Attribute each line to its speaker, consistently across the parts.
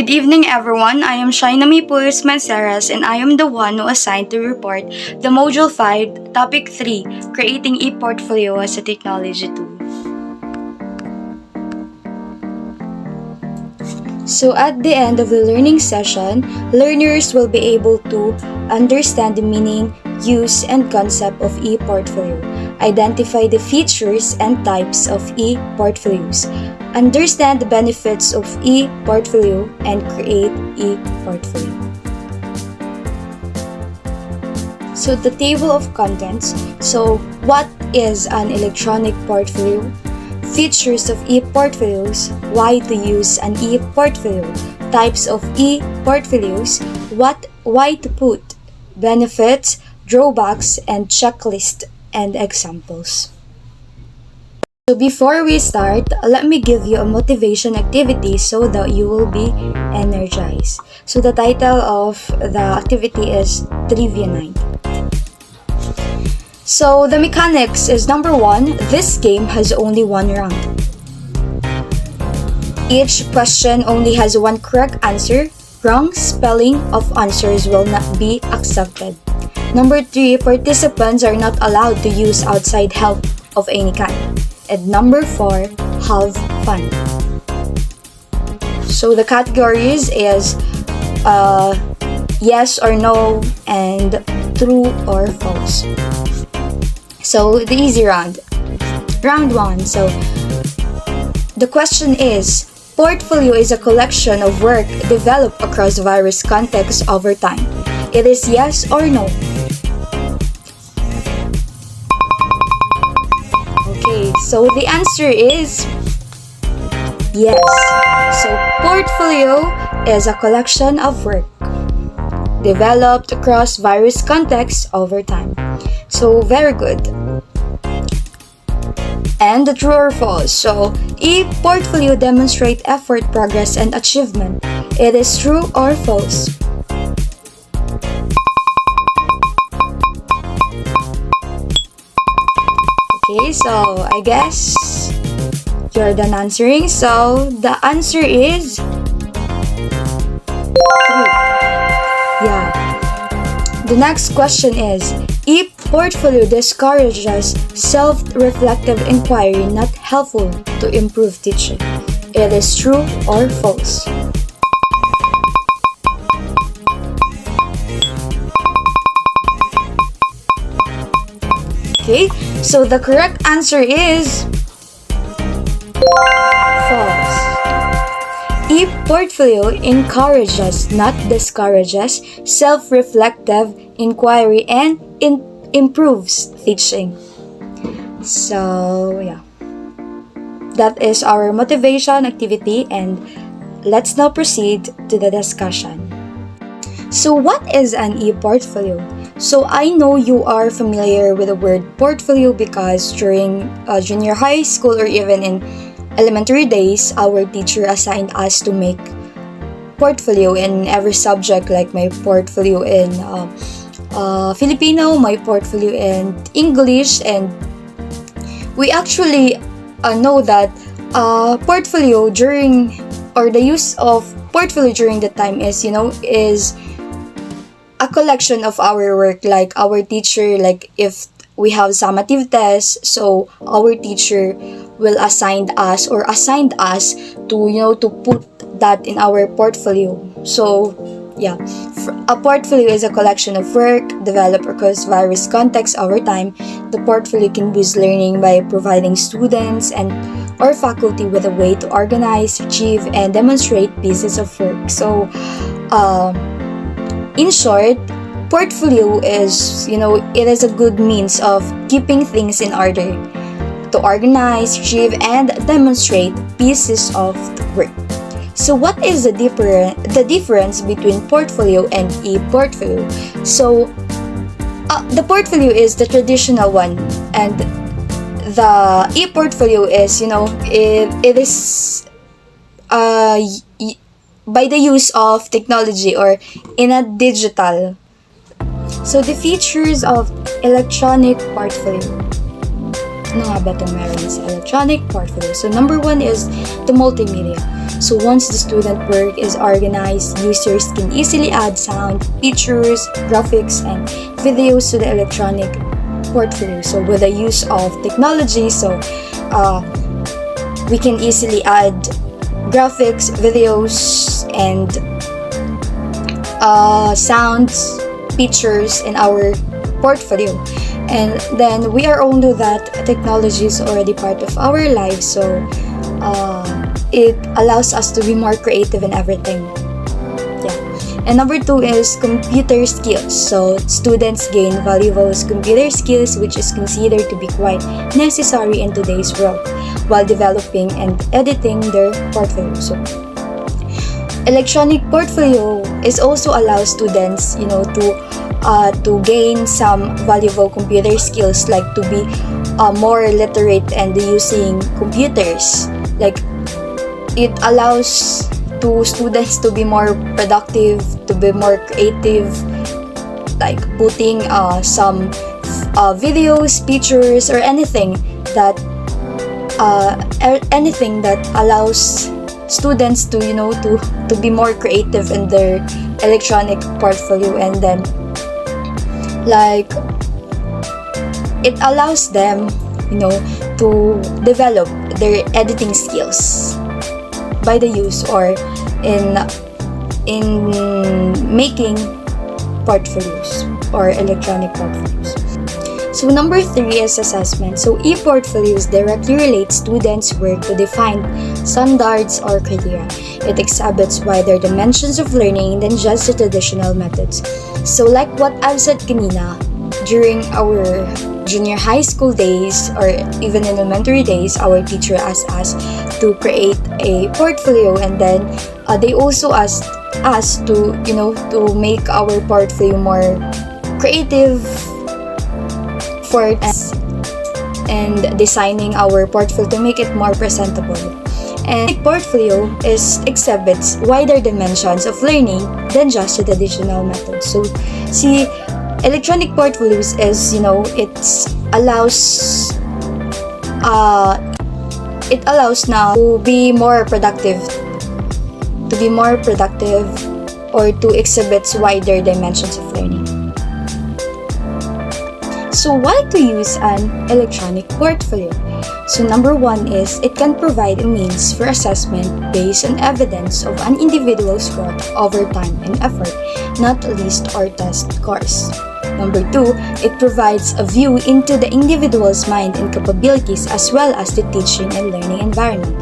Speaker 1: Good evening, everyone. I am Shainami Puris Manceras, and I am the one who assigned to report the Module 5, Topic 3, Creating e-Portfolio as a Technology Tool. So at the end of the learning session, learners will be able to understand the meaning, use, and concept of e-portfolio, identify the features and types of e-portfolios, understand the benefits of e-portfolio, and create e-portfolio. So the table of contents. So what is an electronic portfolio? Features of e-portfolios, why to use an e-portfolio, types of e-portfolios, why to put, benefits, drawbacks, and checklist and examples. So before we start, let me give you a motivation activity so that you will be energized. So the title of the activity is Trivia Night. So the mechanics is number 1, this game has only one round. Each question only has one correct answer. Wrong spelling of answers will not be accepted. Number 3, participants are not allowed to use outside help of any kind. And number 4, have fun. So the categories is yes or no and true or false. So the easy round. Round 1. So the question is, portfolio is a collection of work developed across various contexts over time. It is yes or no. Okay, so the answer is yes. So portfolio is a collection of work developed across various contexts over time. So very good. And the true or false. So e-portfolio demonstrate effort, progress, and achievement. It is true or false. Okay, so I guess you're done answering. So the answer is true. Yeah. The next question is, e-portfolio discourages self-reflective inquiry, not helpful to improve teaching. It is true or false? Okay, so the correct answer is false. E-portfolio encourages, not discourages, self-reflective inquiry and improves teaching. So, yeah. That is our motivation activity, and let's now proceed to the discussion. So, what is an e-portfolio? So, I know you are familiar with the word portfolio because during junior high school or even in elementary days, our teacher assigned us to make portfolio in every subject, like my portfolio in Filipino, my portfolio in English, and we actually know that portfolio during, or the use of portfolio during the time is a collection of our work, like our teacher, like if we have summative tests, so our teacher will assigned us to put that in our portfolio. So yeah, a portfolio is a collection of work developed across various contexts over time. The portfolio can boost learning by providing students and or faculty with a way to organize, achieve, and demonstrate pieces of work. So in short, portfolio is, it is a good means of keeping things in order, to organize, achieve, and demonstrate pieces of work. So what is the difference between portfolio and e-portfolio? So the portfolio is the traditional one, and the e-portfolio is, it is by the use of technology or in a digital. So the features of electronic portfolio. Ano nga ba itong meron sa electronic portfolio? So number 1 is the multimedia. So once the student work is organized, users can easily add sound, pictures, graphics, and videos to the electronic portfolio. So with the use of technology, we can easily add graphics, videos, and sounds, pictures in our portfolio. And then we all know that technology is already part of our lives, so it allows us to be more creative in everything. Yeah. And number 2 is computer skills. So students gain valuable computer skills, which is considered to be quite necessary in today's world while developing and editing their portfolio. So electronic portfolio is also allows students, to gain some valuable computer skills, like to be more literate and using computers. Like it allows to students to be more productive, to be more creative, like putting some videos, pictures, or anything that allows students to to be more creative in their electronic portfolio. And then like it allows them to develop their editing skills by the use or in making portfolios or electronic portfolios. So number 3 is assessment. So e-portfolios directly relate students' work to defined standards or criteria. It exhibits wider dimensions of learning than just the traditional methods. So like what I've said kanina, during our junior high school days or even in elementary days, our teacher asked us to create a portfolio, and then they also asked us to make our portfolio more creative for us and designing our portfolio to make it more presentable. And portfolio exhibits wider dimensions of learning than just the traditional methods. So see, electronic portfolios is it allows now to be more productive or to exhibit wider dimensions of learning. So why to use an electronic portfolio? So number 1 is it can provide a means for assessment based on evidence of an individual's growth over time and effort, not least or test scores. Number 2, it provides a view into the individual's mind and capabilities as well as the teaching and learning environment.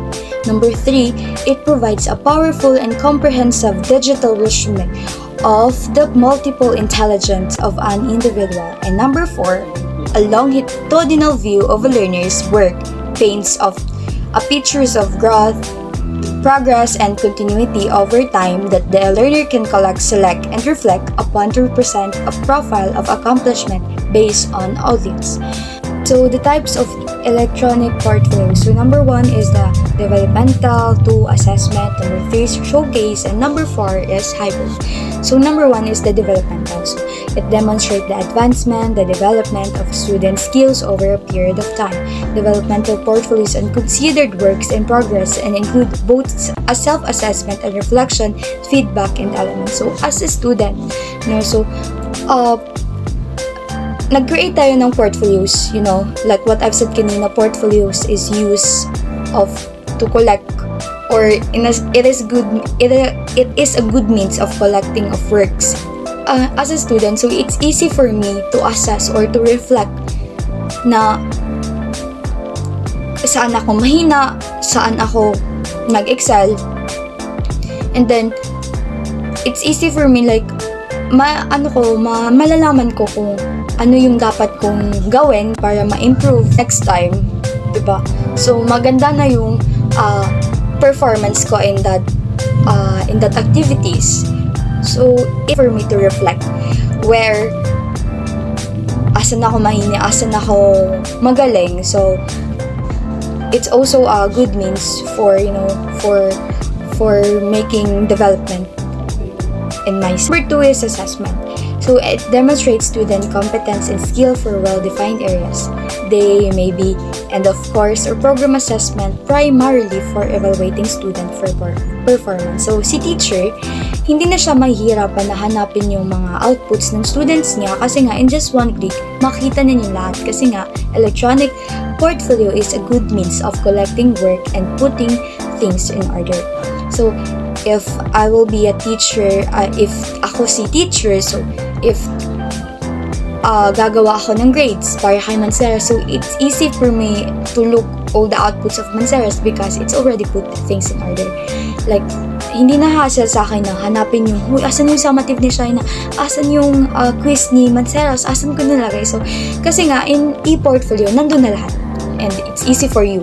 Speaker 1: Number 3, it provides a powerful and comprehensive digital resume of the multiple intelligence of an individual. And number 4, a longitudinal view of a learner's work paints of pictures of growth, progress, and continuity over time that the learner can collect, select, and reflect upon to represent a profile of accomplishment based on audience. So the types of electronic portfolios. So number 1 is the developmental, 2 assessment, number 3 is showcase, and number 4 is hybrid. So number 1 is the developmental. So it demonstrates the advancement, the development of student skills over a period of time. Developmental portfolios are considered works in progress and include both a self-assessment and reflection, feedback, and elements. So as a student, nag-create tayo ng portfolios, like what I've said kanina, portfolios is used to collect, or it is a good means of collecting of works as a student. So it's easy for me to assess or to reflect na saan ako mahina, saan ako nag-excel, and then it's easy for me like malalaman ko kung ano yung dapat kong gawin para ma-improve next time, diba? So maganda na yung performance ko in that activities. So it's for me to reflect where asan ako mahina, asan ako magaling. So it's also a good means for for making development in my Number 2 is assessment. So it demonstrates student competence and skill for well-defined areas. They may be end of course or program assessment primarily for evaluating student performance. So si teacher, hindi na siya mahihirapan na hanapin yung mga outputs ng students niya kasi nga in just one click, makita na niya lahat kasi nga electronic portfolio is a good means of collecting work and putting things in order. So if I will be a teacher, if ako si teacher, so if gagawa ako ng grades para kay Manceras, so it's easy for me to look all the outputs of Manceras because it's already put things in order. Like, hindi na hassle sa akin na hanapin yung, asan yung summative ni Shaina, asan yung quiz ni Manceras, asan ko nalagay. So, kasi nga, in e-portfolio, nandun na lahat. And it's easy for you,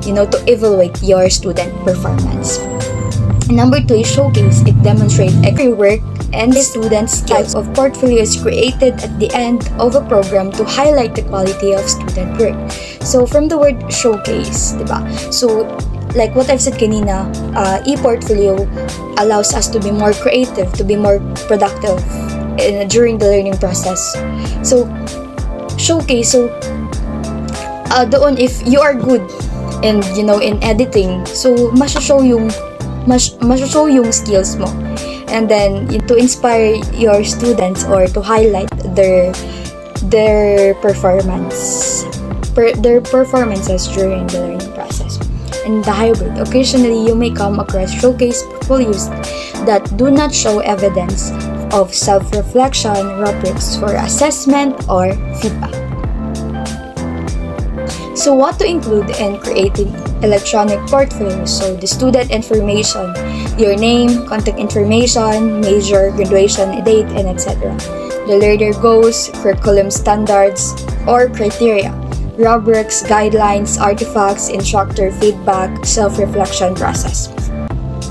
Speaker 1: to evaluate your student performance. Number 2 is showcase. It demonstrates every work and the student's skills. Type of portfolio is created at the end of a program to highlight the quality of student work. So, from the word showcase, diba? So, like what I've said kanina, e-portfolio allows us to be more creative, to be more productive during the learning process. So, showcase. So, doon if you are good in, in editing, so masho-show yung skills mo. And then, to inspire your students or to highlight their performances during the learning process. And the hybrid, occasionally you may come across showcase portfolios that do not show evidence of self-reflection, rubrics for assessment or feedback. So what to include in creating electronic portfolios? So the student information, your name, contact information, major, graduation date, and etc. The learner goals, curriculum standards or criteria, rubrics, guidelines, artifacts, instructor feedback, self-reflection process.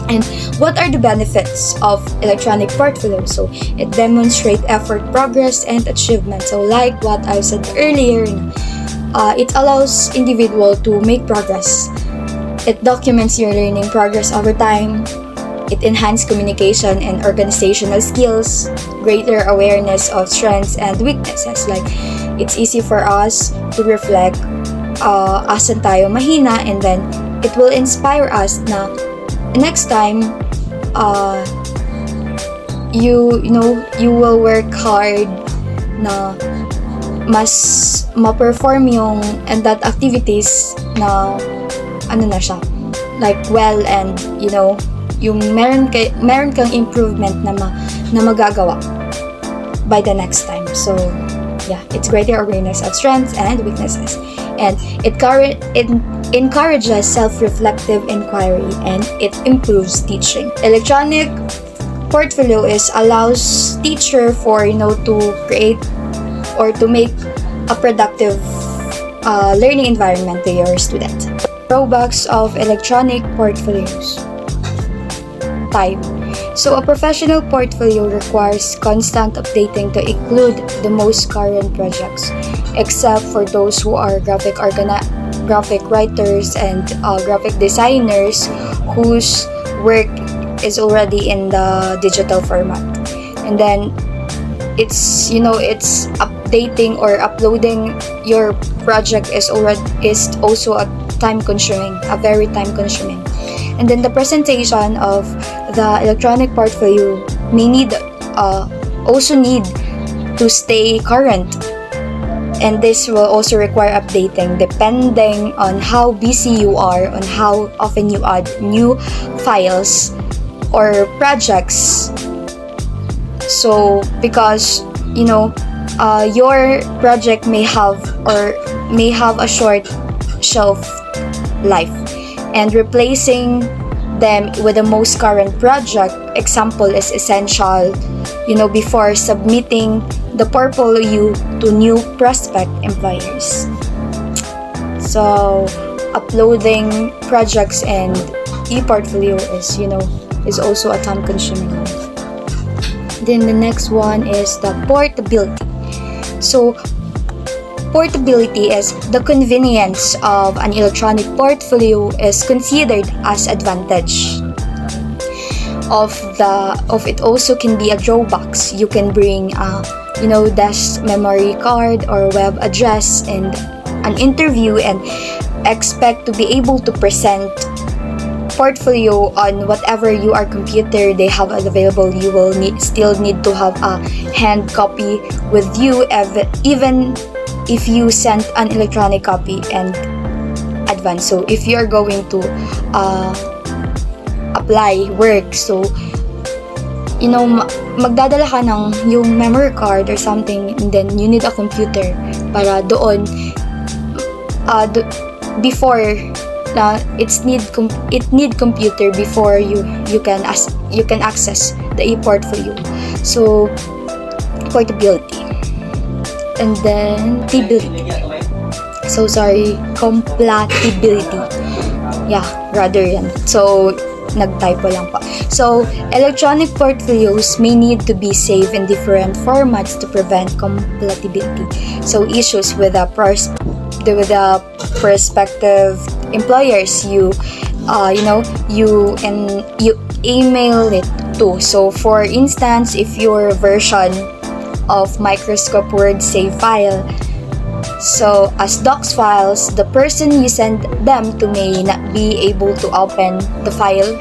Speaker 1: And what are the benefits of electronic portfolio? So it demonstrates effort, progress, and achievement. So like what I said earlier, it allows individual to make progress. It documents your learning progress over time. It enhances communication and organizational skills, greater awareness of strengths and weaknesses. Like, it's easy for us to reflect asan tayo mahina, and then it will inspire us na next time you will work hard na mas ma-perform yung and that activities na na siya like well, and yung meron kang improvement na magagawa by the next time. So yeah, it's greater awareness of strengths and weaknesses, and it encourages self-reflective inquiry, and it improves teaching. Electronic portfolio allows teacher for to create or to make a productive learning environment to your student. Drawbacks of electronic portfolios. Type. So a professional portfolio requires constant updating to include the most current projects, except for those who are graphic writers and graphic designers whose work is already in the digital format. And then it's updating or uploading your project is also a very time consuming. And then the presentation of the electronic portfolio may also need to stay current, and this will also require updating depending on how busy you are, on how often you add new files or projects. So because your project may have a short shelf life, and replacing them with the most current project example is essential before submitting the portfolio to new prospect employers. So uploading projects and e-portfolio is also a time consuming one. Then the next one is the portability. So portability is the convenience of an electronic portfolio is considered as advantage. it also can be a Dropbox. You can bring desk memory card or web address and an interview and expect to be able to present portfolio on whatever your computer they have available. You will still need to have a hand copy with you, even if you send an electronic copy and advance. So if you are going to apply work, so magdadala ka ng yung memory card or something, and then you need a computer para doon before it need computer before you can access the e-portfolio. So portability, and then compatibility. Yeah, rather yan. So nagtypo lang pa. So electronic portfolios may need to be saved in different formats to prevent compatibility. So issues with the prospective employers, you email it to. So for instance, if your version of Microsoft Word save file, so as docs files, the person you send them to may not be able to open the file,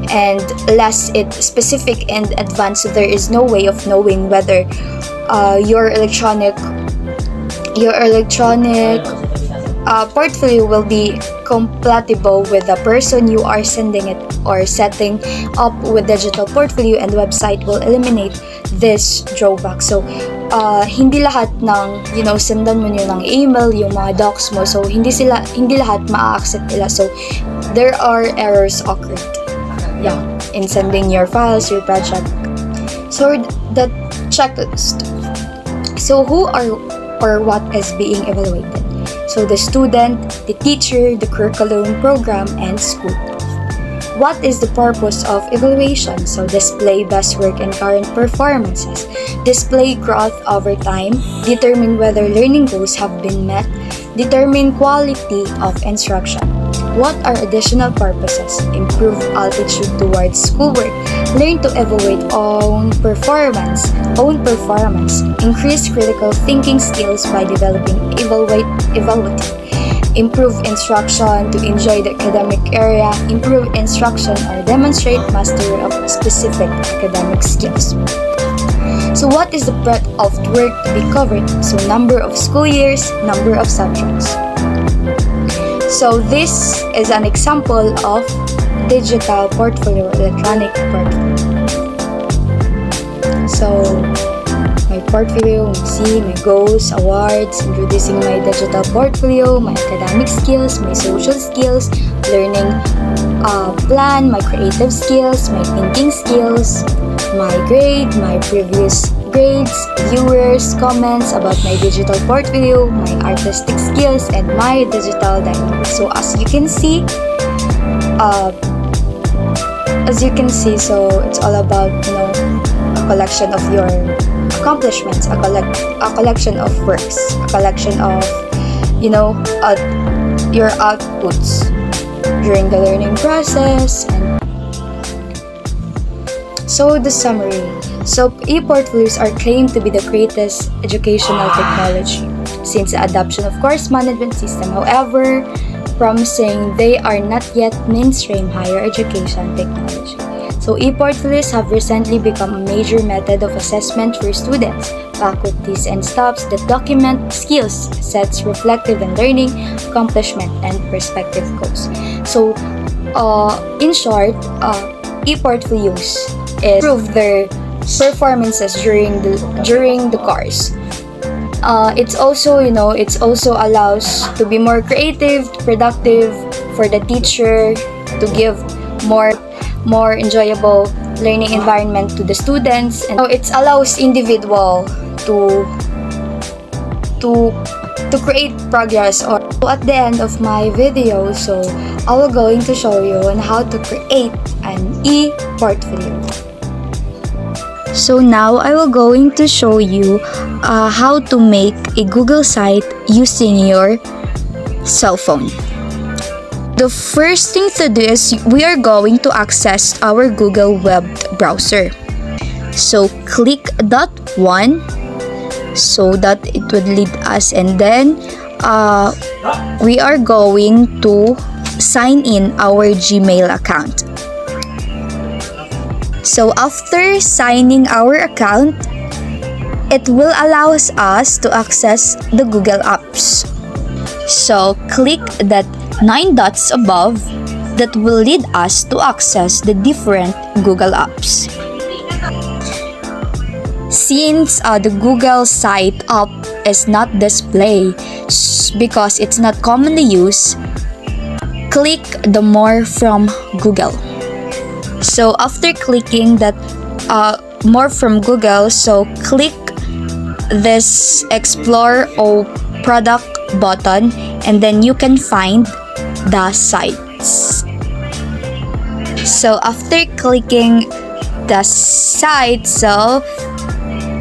Speaker 1: and unless it's specific in advance, so there is no way of knowing whether your electronic portfolio will be compatible with the person you are sending it, or setting up with digital portfolio and website will eliminate this drawback. So hindi lahat ng sendan mo nyo ng email yung mga docs mo, so hindi lahat ma-accept nila. So there are errors occurred in sending your files, your project. So the checklist. So who or what is being evaluated? So the student, the teacher, the curriculum, program, and school. What is the purpose of evaluation? So display best work and current performances, display growth over time, determine whether learning goals have been met, determine quality of instruction. What are additional purposes? Improve altitude towards schoolwork, learn to evaluate own performance, increase critical thinking skills by developing evaluative, improve instruction to enjoy the academic area, improve instruction or demonstrate mastery of specific academic skills. So what is the breadth of work to be covered? So number of school years, number of subjects. So this is an example of digital portfolio, electronic portfolio. So my portfolio, my goals, awards, introducing my digital portfolio, my academic skills, my social skills, learning plan, my creative skills, my thinking skills, my grade, my previous grades, viewers, comments about my digital portfolio, my artistic skills, and my digital dynamics. So as you can see, so it's all about a collection of your accomplishments, a collection of works, a collection of your outputs during the learning process. And so the summary. So e-portfolios are claimed to be the greatest educational technology since the adoption of course management system. However, promising, they are not yet mainstream higher education technology. So e-portfolios have recently become a major method of assessment for students, faculties, and staffs that document skills sets reflective in learning, accomplishment, and perspective goals. So, in short, e-portfolios improve their performances during the course. It's also allows to be more creative, productive for the teacher, to give more enjoyable learning environment to the students, and it allows individual to create progress. Or at the end of my video, so I will going to show you on how to create an e-portfolio. So now I will going to show you how to make a Google site using your cell phone. The first thing to do is we are going to access our Google web browser. So click that one so that it would lead us, and then we are going to sign in our Gmail account. So after signing our account, it will allow us to access the Google Apps. So click that 9 dots above that will lead us to access the different Google Apps. Since the Google site app is not displayed because it's not commonly used, click the More from Google. So after clicking that More from Google, so click this Explore or Product button, and then you can find the sites. So after clicking the site, so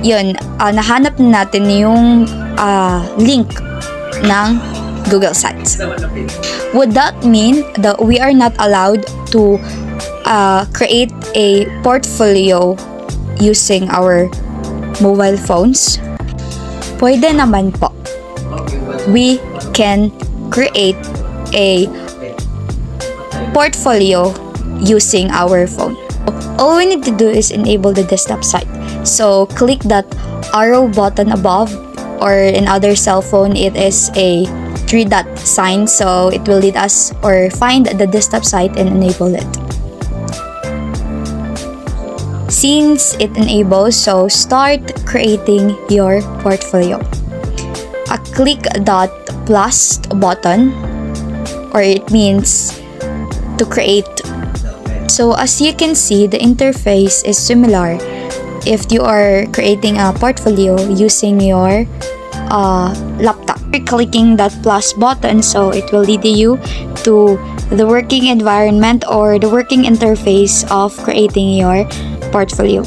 Speaker 1: yun, nahanap natin yung link ng Google Sites. Would that mean that we are not allowed to create a portfolio using our mobile phones? Pwede naman po. We can create a portfolio using our phone. All we need to do is enable the desktop site. So click that arrow button above, or in other cell phone it is a 3-dot sign, so it will lead us or find the desktop site and enable it. Since it enables, so start creating your portfolio. Click that plus button, or it means to create. So as you can see, the interface is similar if you are creating a portfolio using your laptop. Clicking that plus button, so it will lead you to the working environment or the working interface of creating your portfolio.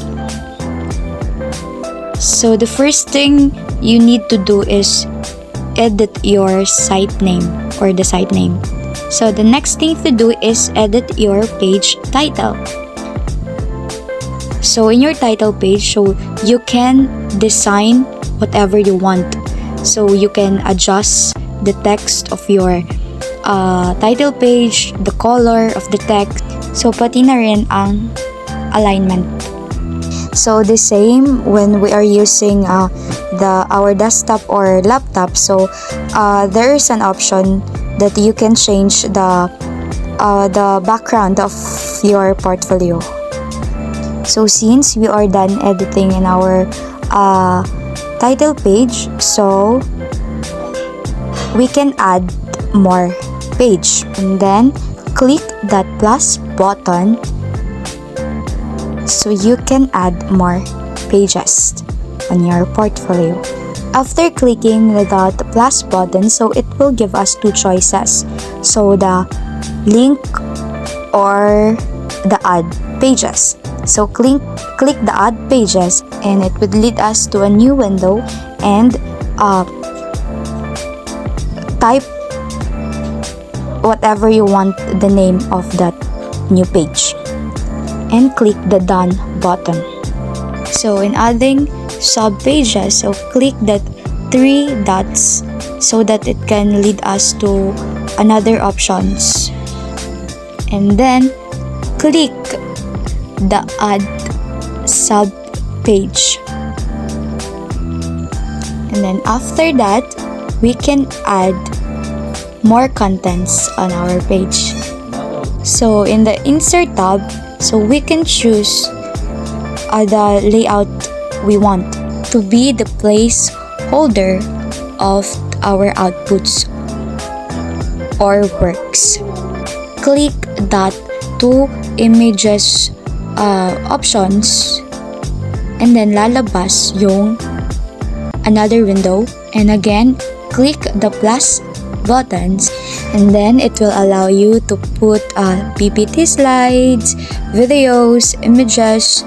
Speaker 1: So the first thing you need to do is edit your site name or the site name. So the next thing to do is edit your page title. So in your title page, so you can design whatever you want. So you can adjust the text of your title page, the color of the text. So pati na rin ang alignment. So the same when we are using our desktop or laptop. So there is an option that you can change the background of your portfolio. So since we are done editing in our title page, so we can add more page, and then click that plus button so you can add more pages on your portfolio. After clicking the plus button, so it will give us two choices. So the link or the add pages. So click the add pages, and it would lead us to a new window, and type whatever you want the name of that new page, and click the done button. So in adding sub pages, so click that 3 dots so that it can lead us to another options, and then click the add sub page, and then after that we can add more contents on our page. So in the insert tab, so we can choose the layout we want to be the placeholder of our outputs or works. Click that two images options, and then lalabas yung another window, and again click the plus buttons, and then it will allow you to put PPT slides, videos, images,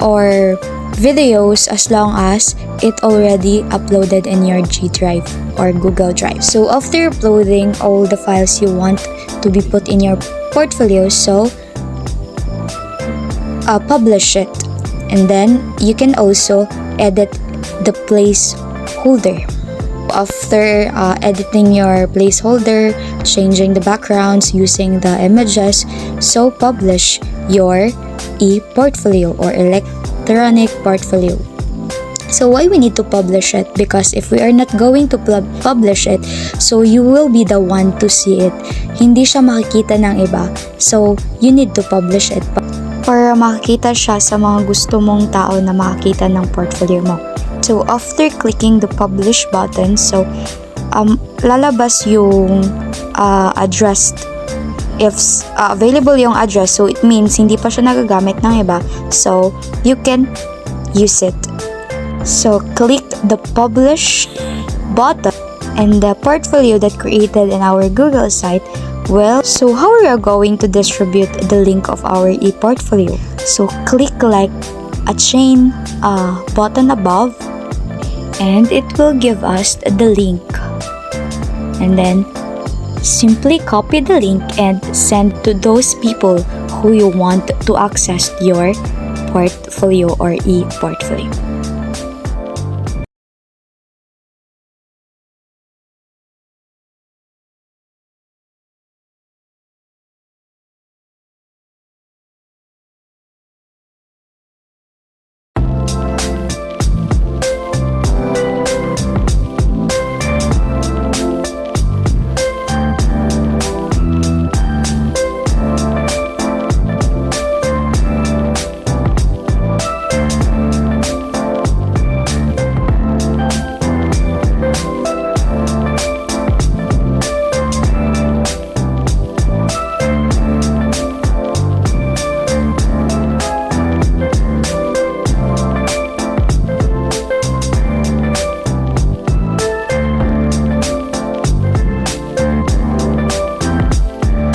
Speaker 1: or videos as long as it already uploaded in your G Drive or Google Drive. So after uploading all the files you want to be put in your portfolio, so publish it, and then you can also edit the placeholder. After editing your placeholder, changing the backgrounds, using the images, so publish your e-portfolio or electronic portfolio. So why we need to publish it? Because if we are not going to publish it, so you will be the one to see it. Hindi siya makikita ng iba. So you need to publish it para makikita siya sa mga gusto mong tao na makakita ng portfolio mo. So after clicking the publish button, so lalabas yung address. If available yung address, so it means hindi pa siya nagagamit ng iba, so you can use it. So click the publish button and the portfolio that created in our Google site. Well, so how we are going to distribute the link of our e-portfolio? So click like a chain button above, and it will give us the link. And then simply copy the link and send to those people who you want to access your portfolio or e-portfolio.